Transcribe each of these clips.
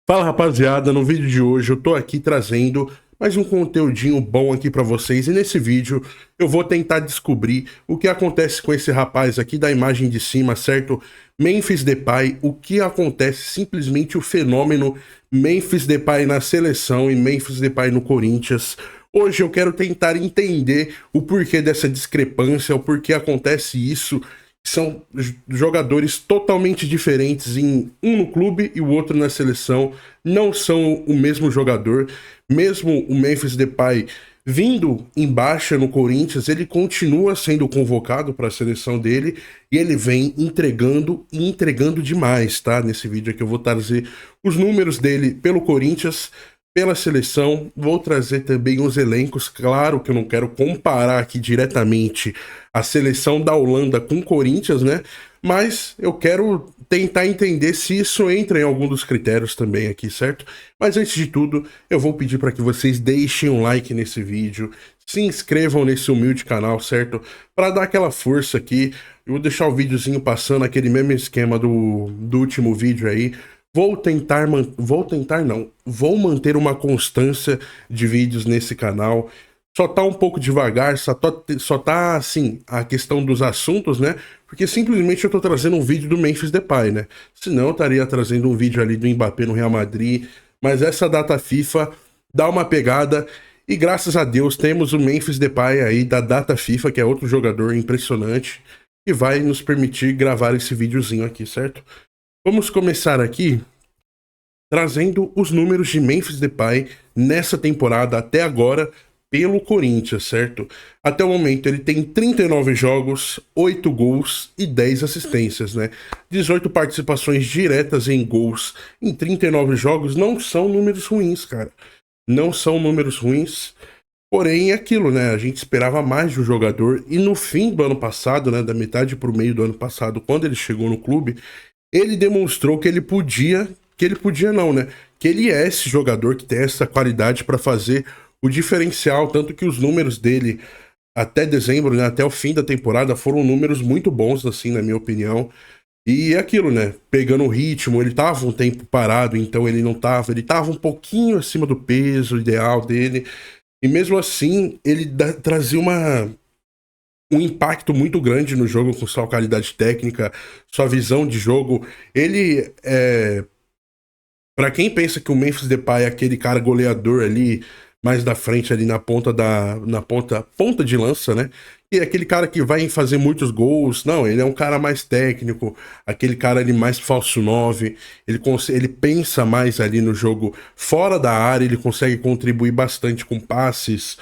Fala rapaziada, no vídeo de hoje eu tô aqui trazendo mais um conteúdinho bom aqui pra vocês e nesse vídeo eu vou tentar descobrir o que acontece com esse rapaz aqui da imagem de cima, certo? Memphis Depay, o que acontece, simplesmente o fenômeno Memphis Depay na seleção e Memphis Depay no Corinthians. Hoje eu quero tentar entender o porquê dessa discrepância, o porquê acontece isso. São jogadores totalmente diferentes, um no clube e o outro na seleção, não são o mesmo jogador. Mesmo o Memphis Depay vindo em baixa no Corinthians, ele continua sendo convocado para a seleção dele e ele vem entregando e entregando demais, tá? Nesse vídeo aqui eu vou trazer os números dele pelo Corinthians, pela seleção, vou trazer também os elencos. Claro que eu não quero comparar aqui diretamente a seleção da Holanda com o Corinthians, né? Mas eu quero tentar entender se isso entra em algum dos critérios também aqui, certo? Mas antes de tudo, eu vou pedir para que vocês deixem um like nesse vídeo, se inscrevam nesse humilde canal, certo? Para dar aquela força aqui. Eu vou deixar o videozinho passando, aquele mesmo esquema do último vídeo aí. Vou manter uma constância de vídeos nesse canal. Só tá um pouco devagar, só tá assim, a questão dos assuntos, né? Porque simplesmente eu tô trazendo um vídeo do Memphis Depay, né? Senão eu estaria trazendo um vídeo ali do Mbappé no Real Madrid. Mas essa data FIFA dá uma pegada e graças a Deus temos o Memphis Depay aí da data FIFA, que é outro jogador impressionante, que vai nos permitir gravar esse videozinho aqui, certo? Vamos começar aqui trazendo os números de Memphis Depay nessa temporada até agora pelo Corinthians, certo? Até o momento ele tem 39 jogos, 8 gols e 10 assistências, né? 18 participações diretas em gols em 39 jogos não são números ruins, cara. Não são números ruins. Porém, é aquilo, né? A gente esperava mais do jogador e no fim do ano passado, né, da metade pro meio do ano passado, quando ele chegou no clube, ele demonstrou que ele podia não, né? Que ele é esse jogador que tem essa qualidade para fazer o diferencial, tanto que os números dele até dezembro, né, até o fim da temporada, foram números muito bons, assim, na minha opinião. E é aquilo, né? Pegando o ritmo, ele tava um tempo parado, então ele tava um pouquinho acima do peso ideal dele. E mesmo assim, ele trazia um impacto muito grande no jogo com sua qualidade técnica, sua visão de jogo. Ele para quem pensa que o Memphis Depay é aquele cara goleador ali mais da frente ali na ponta de lança, né? E é aquele cara que vai fazer muitos gols. Não, ele é um cara mais técnico, aquele cara ali mais falso 9. Ele pensa mais ali no jogo fora da área, ele consegue contribuir bastante com passes.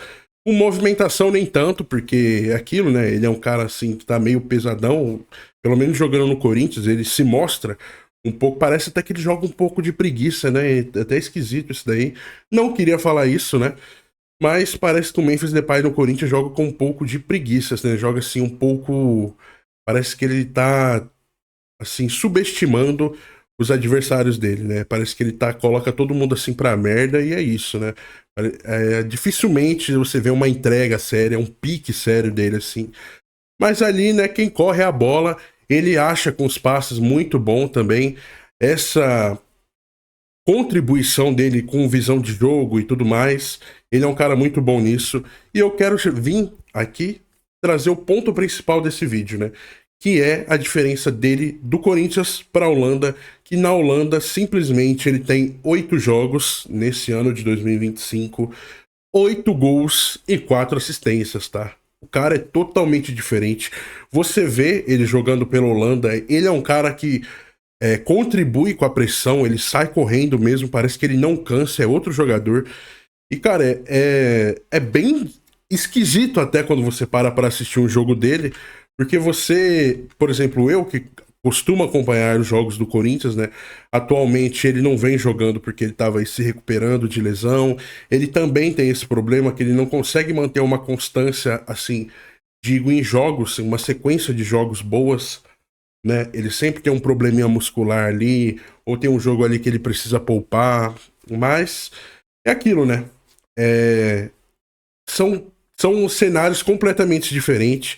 Com movimentação nem tanto, porque é aquilo, né? Ele é um cara assim que tá meio pesadão, pelo menos jogando no Corinthians, ele se mostra um pouco, parece até que ele joga um pouco de preguiça, né? É até esquisito isso daí. Não queria falar isso, né? Mas parece que o Memphis Depay no Corinthians joga com um pouco de preguiça, né? Joga assim um pouco, parece que ele tá assim subestimando os adversários dele, né? Parece que ele coloca todo mundo assim pra merda e é isso, né? Dificilmente você vê uma entrega séria, um pique sério dele assim. Mas ali, né, quem corre é a bola, ele acha com os passes muito bom também. Essa contribuição dele com visão de jogo e tudo mais, ele é um cara muito bom nisso. E eu quero vir aqui trazer o ponto principal desse vídeo, né? Que é a diferença dele do Corinthians para a Holanda, que na Holanda simplesmente ele tem 8 jogos nesse ano de 2025, 8 gols e 4 assistências, tá? O cara é totalmente diferente. Você vê ele jogando pela Holanda, ele é um cara que contribui com a pressão, ele sai correndo mesmo, parece que ele não cansa, é outro jogador. E, cara, é bem esquisito até quando você para assistir um jogo dele, porque você, por exemplo, eu que costumo acompanhar os jogos do Corinthians, né? Atualmente ele não vem jogando porque ele estava se recuperando de lesão. Ele também tem esse problema que ele não consegue manter uma constância, assim, digo, em jogos, uma sequência de jogos boas, né? Ele sempre tem um probleminha muscular ali, ou tem um jogo ali que ele precisa poupar, mas é aquilo, né? É, são cenários completamente diferentes.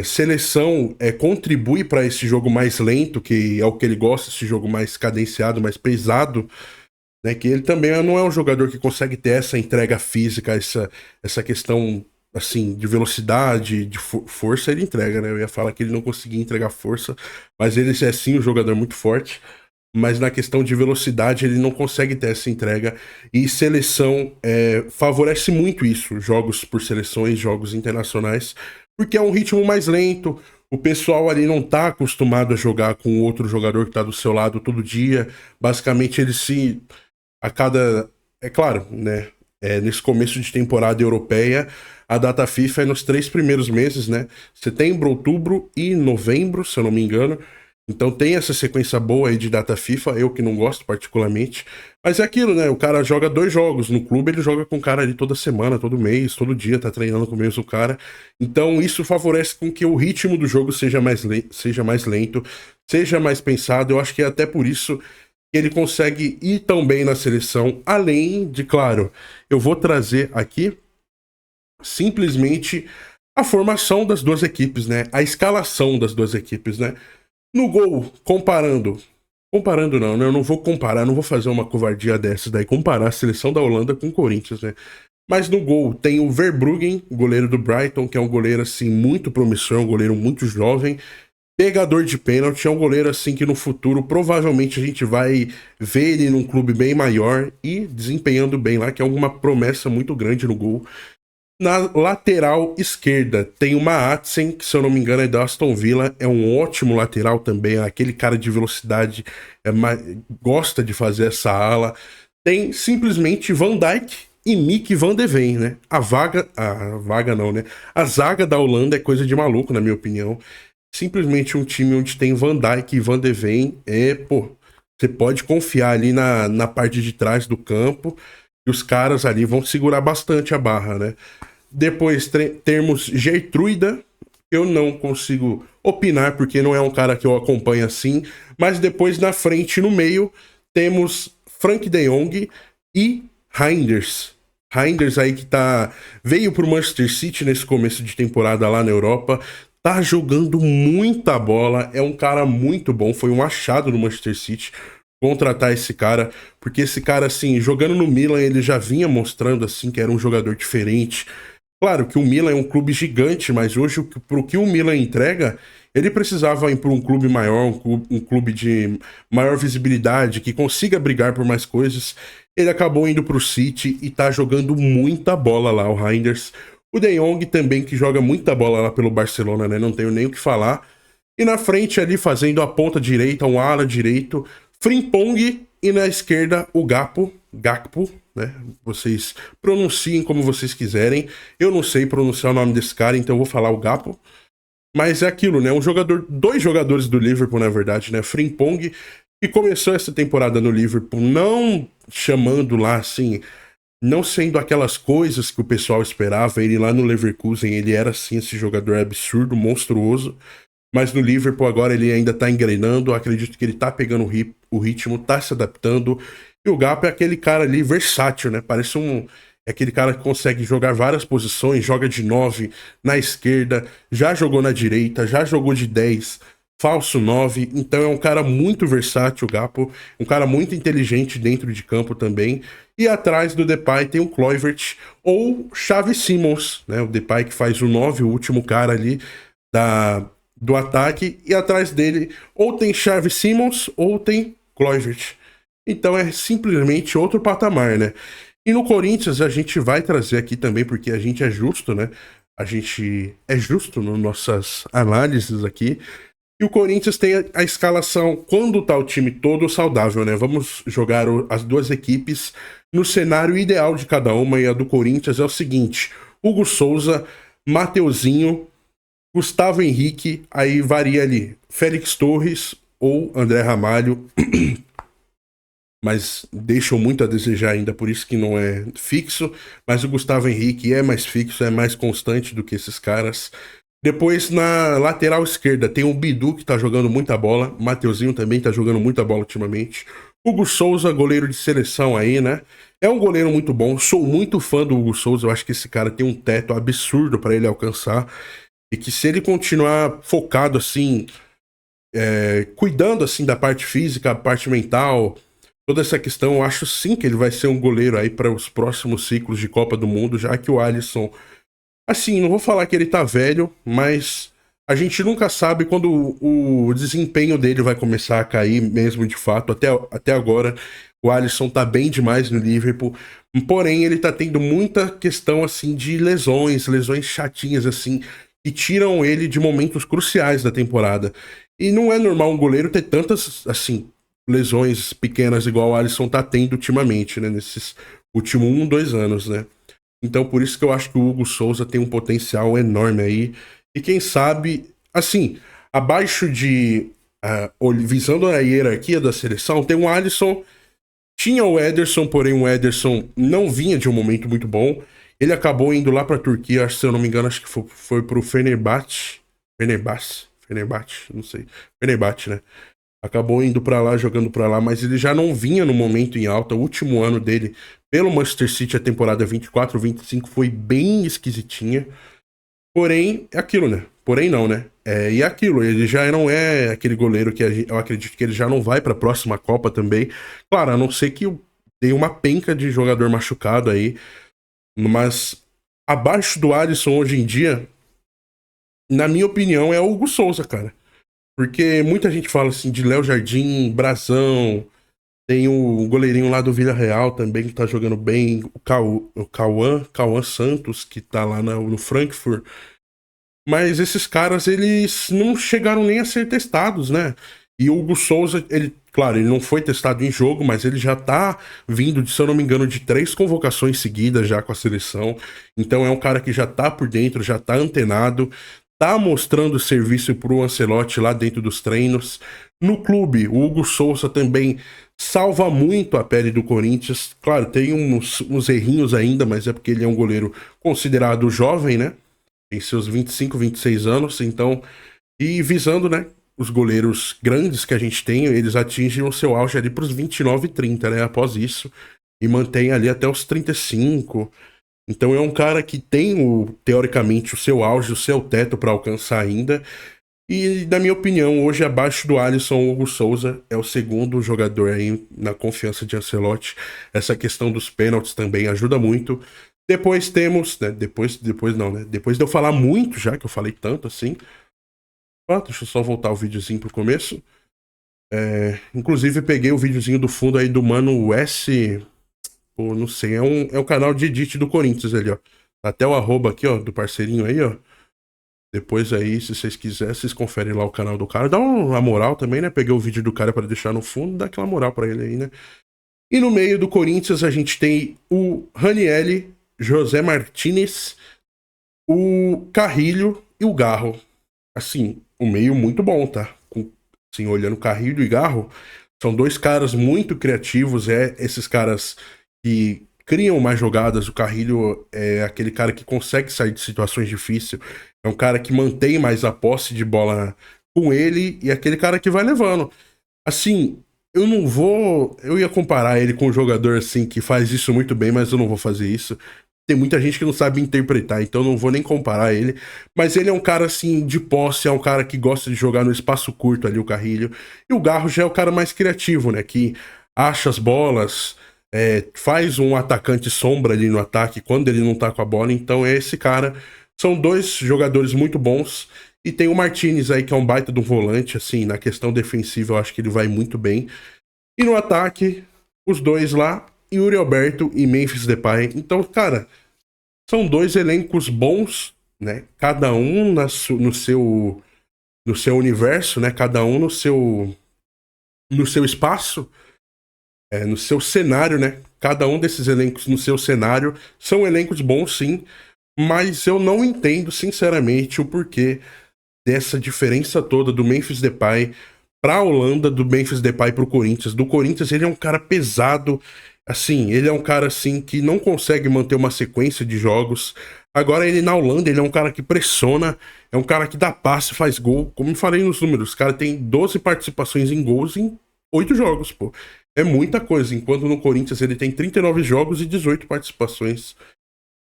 Seleção contribui para esse jogo mais lento, que é o que ele gosta, esse jogo mais cadenciado, mais pesado. né? Que ele também não é um jogador que consegue ter essa entrega física, essa questão assim de velocidade, de força, ele entrega, né? Eu ia falar que ele não conseguia entregar força, mas ele é sim um jogador muito forte. Mas na questão de velocidade ele não consegue ter essa entrega. E seleção favorece muito isso, jogos por seleções, jogos internacionais, porque é um ritmo mais lento. O pessoal ali não tá acostumado a jogar com outro jogador que tá do seu lado todo dia. Basicamente, ele se. A cada. É claro, né? Nesse começo de temporada europeia, a data FIFA é nos 3 primeiros meses, né? Setembro, outubro e novembro, se eu não me engano. Então tem essa sequência boa aí de data FIFA, eu que não gosto particularmente. Mas é aquilo, né? O cara joga 2 jogos. No clube ele joga com o cara ali toda semana, todo mês, todo dia, tá treinando com o mesmo cara. Então isso favorece com que o ritmo do jogo seja mais lento, seja mais pensado. Eu acho que é até por isso que ele consegue ir tão bem na seleção. Além de, claro, eu vou trazer aqui simplesmente a formação das duas equipes, né? A escalação das duas equipes, né? No gol, comparando. Comparando não, né? Eu não vou comparar, não vou fazer uma covardia dessas daí, comparar a seleção da Holanda com o Corinthians, né? Mas no gol tem o Verbruggen, goleiro do Brighton, que é um goleiro, assim, muito promissor, um goleiro muito jovem, pegador de pênalti, é um goleiro, assim, que no futuro provavelmente a gente vai ver ele num clube bem maior e desempenhando bem lá, que é uma promessa muito grande no gol. Na lateral esquerda tem o Maatzen, que se eu não me engano é da Aston Villa, é um ótimo lateral também, é aquele cara de velocidade, gosta de fazer essa ala. Tem simplesmente Van Dijk e Mick van de Ven, né? A vaga não, né? A zaga da Holanda é coisa de maluco, na minha opinião. Simplesmente um time onde tem Van Dijk e Van de Ven pô, você pode confiar ali na parte de trás do campo e os caras ali vão segurar bastante a barra, né? Depois termos Gertruida, eu não consigo opinar porque não é um cara que eu acompanho assim. Mas depois na frente, no meio, temos Frank de Jong e Reinders. Reinders aí que veio pro Manchester City nesse começo de temporada lá na Europa. Tá jogando muita bola, é um cara muito bom, foi um achado no Manchester City contratar esse cara, porque esse cara, assim, jogando no Milan, ele já vinha mostrando, assim, que era um jogador diferente. Claro que o Milan é um clube gigante, mas hoje, pro que o Milan entrega, ele precisava ir para um clube maior, um clube de maior visibilidade, que consiga brigar por mais coisas. Ele acabou indo pro City e tá jogando muita bola lá, o Reinders. O De Jong também, que joga muita bola lá pelo Barcelona, né? Não tenho nem o que falar. E na frente ali, fazendo a ponta direita, um ala direito, Frimpong, e na esquerda o Gakpo, né? Vocês pronunciem como vocês quiserem. Eu não sei pronunciar o nome desse cara, então eu vou falar o Gakpo. Mas é aquilo, né? Dois jogadores do Liverpool, na verdade, né? Frimpong, que começou essa temporada no Liverpool, não chamando lá, assim, não sendo aquelas coisas que o pessoal esperava. Ele lá no Leverkusen, ele era, assim, esse jogador absurdo, monstruoso. Mas no Liverpool agora ele ainda tá engrenando. Acredito que ele tá pegando o ritmo, tá se adaptando. E o Gakpo é aquele cara ali versátil, né? É aquele cara que consegue jogar várias posições, joga de 9 na esquerda, já jogou na direita, já jogou de 10, falso 9. Então é um cara muito versátil, o Gakpo, um cara muito inteligente dentro de campo também. E atrás do Depay tem o Kluivert ou Xavi Simons, né? O Depay que faz o 9, o último cara ali do ataque, e atrás dele ou tem Xavi Simons ou tem Kluivert. Então é simplesmente outro patamar, né? E no Corinthians a gente vai trazer aqui também, porque a gente é justo, né? A gente é justo nas nossas análises aqui. E o Corinthians tem a escalação quando tá o time todo saudável, né? Vamos jogar as duas equipes no cenário ideal de cada uma, e a do Corinthians é o seguinte: Hugo Souza, Mateuzinho, Gustavo Henrique, aí varia ali, Félix Torres ou André Ramalho, mas deixam muito a desejar ainda, por isso que não é fixo. Mas o Gustavo Henrique é mais fixo, é mais constante do que esses caras. Depois na lateral esquerda tem o Bidu, que tá jogando muita bola. Mateuzinho também tá jogando muita bola ultimamente. Hugo Souza, goleiro de seleção aí, né? É um goleiro muito bom, sou muito fã do Hugo Souza. Eu acho que esse cara tem um teto absurdo para ele alcançar. E que se ele continuar focado assim, cuidando assim da parte física, parte mental, toda essa questão, eu acho sim que ele vai ser um goleiro aí para os próximos ciclos de Copa do Mundo, já que o Alisson, assim, não vou falar que ele tá velho, mas a gente nunca sabe quando o desempenho dele vai começar a cair mesmo de fato. Até agora, o Alisson tá bem demais no Liverpool, porém ele tá tendo muita questão assim de lesões chatinhas assim, que tiram ele de momentos cruciais da temporada. E não é normal um goleiro ter tantas, assim, lesões pequenas igual o Alisson tá tendo ultimamente, né? Nesses últimos 2 anos, né? Então, por isso que eu acho que o Hugo Souza tem um potencial enorme aí. E quem sabe, assim, abaixo de. Visando a hierarquia da seleção, tem o Alisson, tinha o Ederson, porém o Ederson não vinha de um momento muito bom. Ele acabou indo lá pra Turquia, acho, se eu não me engano, acho que foi pro Fenerbahçe. Fenerbahçe, não sei. Fenerbahçe, né? Acabou indo pra lá, jogando pra lá, mas ele já não vinha no momento em alta. O último ano dele pelo Manchester City, a temporada 24-25 foi bem esquisitinha. Porém, é aquilo, né? Porém não, né? E é aquilo, ele já não é aquele goleiro que eu acredito que ele já não vai pra próxima Copa também. Claro, a não ser que tenha uma penca de jogador machucado aí. Mas abaixo do Alisson hoje em dia, na minha opinião, é o Hugo Souza, cara. Porque muita gente fala assim de Léo Jardim, Brazão, tem o goleirinho lá do Villarreal também que tá jogando bem, o Cauã Santos, que tá lá no Frankfurt. Mas esses caras, eles não chegaram nem a ser testados, né? E o Hugo Souza, ele, claro, ele não foi testado em jogo, mas ele já tá vindo, se eu não me engano, de 3 convocações seguidas já com a seleção. Então é um cara que já tá por dentro, já tá antenado, tá mostrando serviço pro Ancelotti lá dentro dos treinos. No clube, o Hugo Souza também salva muito a pele do Corinthians. Claro, tem uns errinhos ainda, mas é porque ele é um goleiro considerado jovem, né? Tem seus 25, 26 anos, então, e visando, né, os goleiros grandes que a gente tem, eles atingem o seu auge ali para os 29 e 30, né, após isso, e mantém ali até os 35. Então é um cara que tem, teoricamente, o seu auge, o seu teto para alcançar ainda. E, na minha opinião, hoje, abaixo do Alisson, o Hugo Souza é o segundo jogador aí na confiança de Ancelotti. Essa questão dos pênaltis também ajuda muito. Depois temos, né? Depois não, né? Depois de eu falar muito já, que eu falei tanto assim. Deixa eu só voltar o videozinho pro começo. Inclusive, peguei o videozinho do fundo aí do Mano S. Pô, não sei, é um canal de edit do Corinthians ali, ó. Tá até o arroba aqui, ó, do parceirinho aí, ó. Depois aí, se vocês quiserem, vocês conferem lá o canal do cara. Dá uma moral também, né? Peguei o vídeo do cara para deixar no fundo, dá aquela moral para ele aí, né? E no meio do Corinthians a gente tem o Ranieri, José Martinez, o Carrilho e o Garro. Assim, o meio muito bom, tá? Assim, olhando Carrilho e Garro, são 2 caras muito criativos, esses caras que criam mais jogadas. O Carrilho é aquele cara que consegue sair de situações difíceis, é um cara que mantém mais a posse de bola com ele e é aquele cara que vai levando. Assim, eu ia comparar ele com um jogador assim que faz isso muito bem, mas eu não vou fazer isso. Tem muita gente que não sabe interpretar, então eu não vou nem comparar ele. Mas ele é um cara assim de posse, é um cara que gosta de jogar no espaço curto ali, o Carrilho. E o Garro já é o cara mais criativo, né? Que acha as bolas, faz um atacante sombra ali no ataque quando ele não tá com a bola. Então é esse cara. São 2 jogadores muito bons. E tem o Martinez aí, que é um baita de um volante, assim, na questão defensiva eu acho que ele vai muito bem. E no ataque, os 2 lá, Yuri Alberto e Memphis Depay. Então, cara, são 2 elencos bons, né? Cada um no seu universo, né? Cada um no seu espaço, no seu cenário, né? Cada um desses elencos no seu cenário são elencos bons, sim, mas eu não entendo, sinceramente, o porquê dessa diferença toda do Memphis Depay pra Holanda, do Memphis Depay pro Corinthians. Do Corinthians, ele é um cara pesado, assim, ele é um cara, assim, que não consegue manter uma sequência de jogos. Agora, ele na Holanda, ele é um cara que pressiona, é um cara que dá passe, faz gol. Como eu falei nos números, o cara tem 12 participações em gols em 8 jogos, pô. É muita coisa, enquanto no Corinthians ele tem 39 jogos e 18 participações.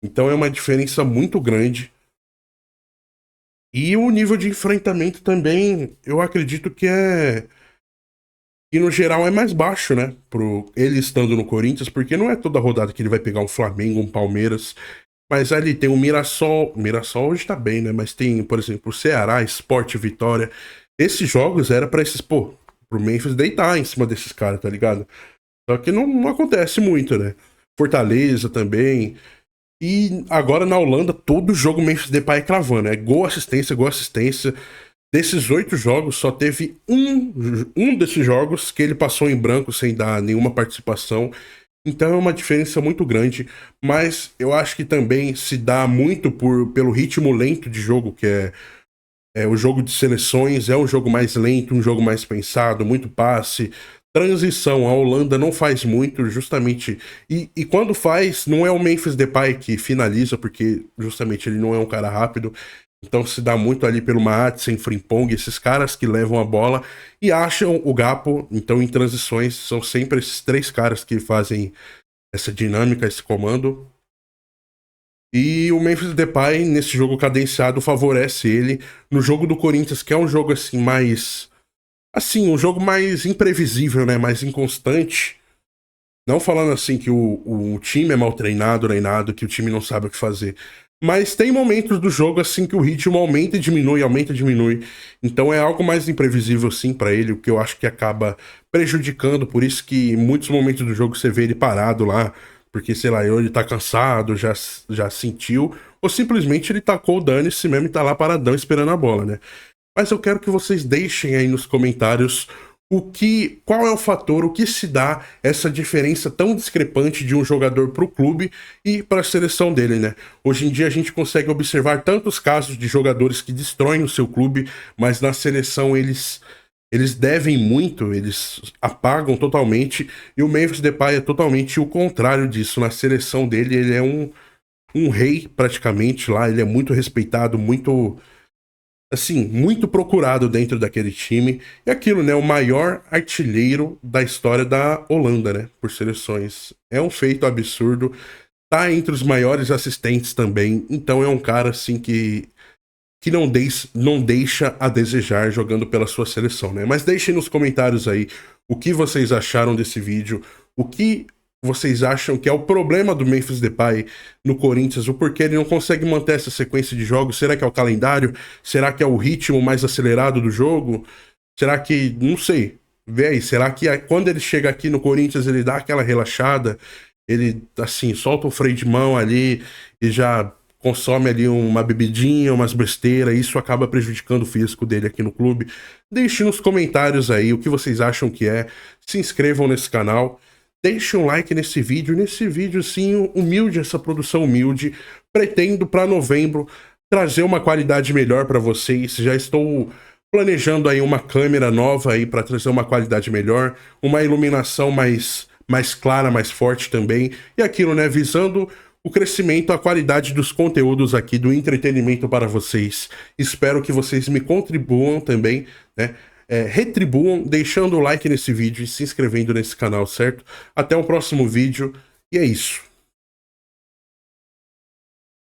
Então é uma diferença muito grande. E o nível de enfrentamento também, eu acredito que que no geral é mais baixo, né? Ele estando no Corinthians, porque não é toda rodada que ele vai pegar um Flamengo, um Palmeiras. Mas ali tem o Mirassol. O Mirassol hoje tá bem, né? Mas tem, por exemplo, o Ceará, Sport, Vitória. Esses jogos era pra esses, pô, pro Memphis deitar em cima desses caras, tá ligado? Só que não acontece muito, né? Fortaleza também. E agora na Holanda, todo jogo Memphis Depay cravando. É gol, assistência, gol, assistência. Desses 8 jogos, só teve um desses jogos que ele passou em branco sem dar nenhuma participação. Então é uma diferença muito grande. Mas eu acho que também se dá muito pelo ritmo lento de jogo, que é o jogo de seleções, é um jogo mais lento, um jogo mais pensado, muito passe. Transição, a Holanda não faz muito, justamente. E quando faz, não é o Memphis Depay que finaliza, porque justamente ele não é um cara rápido. Então se dá muito ali pelo Maatsen, Frimpong, esses caras que levam a bola e acham o Gappo. Então em transições são sempre esses 3 caras que fazem essa dinâmica, esse comando. E o Memphis Depay, nesse jogo cadenciado, favorece ele. No jogo do Corinthians, que é um jogo assim mais... Assim, um jogo mais imprevisível, né? Mais inconstante. Não falando assim que o time é mal treinado, nem nada, que o time não sabe o que fazer. Mas tem momentos do jogo assim que o ritmo aumenta e diminui, aumenta e diminui. Então é algo mais imprevisível sim pra ele, o que eu acho que acaba prejudicando. Por isso que em muitos momentos do jogo você vê ele parado lá, porque sei lá, ou ele tá cansado, já sentiu, ou simplesmente ele tacou o dane-se mesmo e tá lá paradão esperando a bola, né? Mas eu quero que vocês deixem aí nos comentários qual é o fator, o que se dá essa diferença tão discrepante de um jogador para o clube e para a seleção dele, né? Hoje em dia a gente consegue observar tantos casos de jogadores que destroem o seu clube, mas na seleção eles devem muito, eles apagam totalmente, e o Memphis Depay é totalmente o contrário disso. Na seleção dele ele é um rei praticamente lá, ele é muito respeitado, muito assim, muito procurado dentro daquele time. E aquilo, né? O maior artilheiro da história da Holanda, né? Por seleções. É um feito absurdo. Tá entre os maiores assistentes também. Então é um cara, assim, que não deixa a desejar jogando pela sua seleção, né? Mas deixem nos comentários aí o que vocês acharam desse vídeo, o que vocês acham que é o problema do Memphis Depay no Corinthians, o porquê ele não consegue manter essa sequência de jogos. Será que é o calendário? Será que é o ritmo mais acelerado do jogo? Será que... não sei. Vê aí, será que quando ele chega aqui no Corinthians ele dá aquela relaxada? Ele, assim, solta o freio de mão ali e já consome ali uma bebidinha, umas besteiras, isso acaba prejudicando o físico dele aqui no clube. Deixe nos comentários aí o que vocês acham que é. Se inscrevam nesse canal. Deixe um like nesse vídeo, sim, humilde, essa produção humilde. Pretendo para novembro trazer uma qualidade melhor para vocês. Já estou planejando aí uma câmera nova aí para trazer uma qualidade melhor, uma iluminação mais clara, mais forte também. E aquilo, né, visando o crescimento, a qualidade dos conteúdos aqui, do entretenimento para vocês. Espero que vocês me contribuam também, né? Retribuam deixando o like nesse vídeo e se inscrevendo nesse canal, certo? Até o próximo vídeo, e é isso.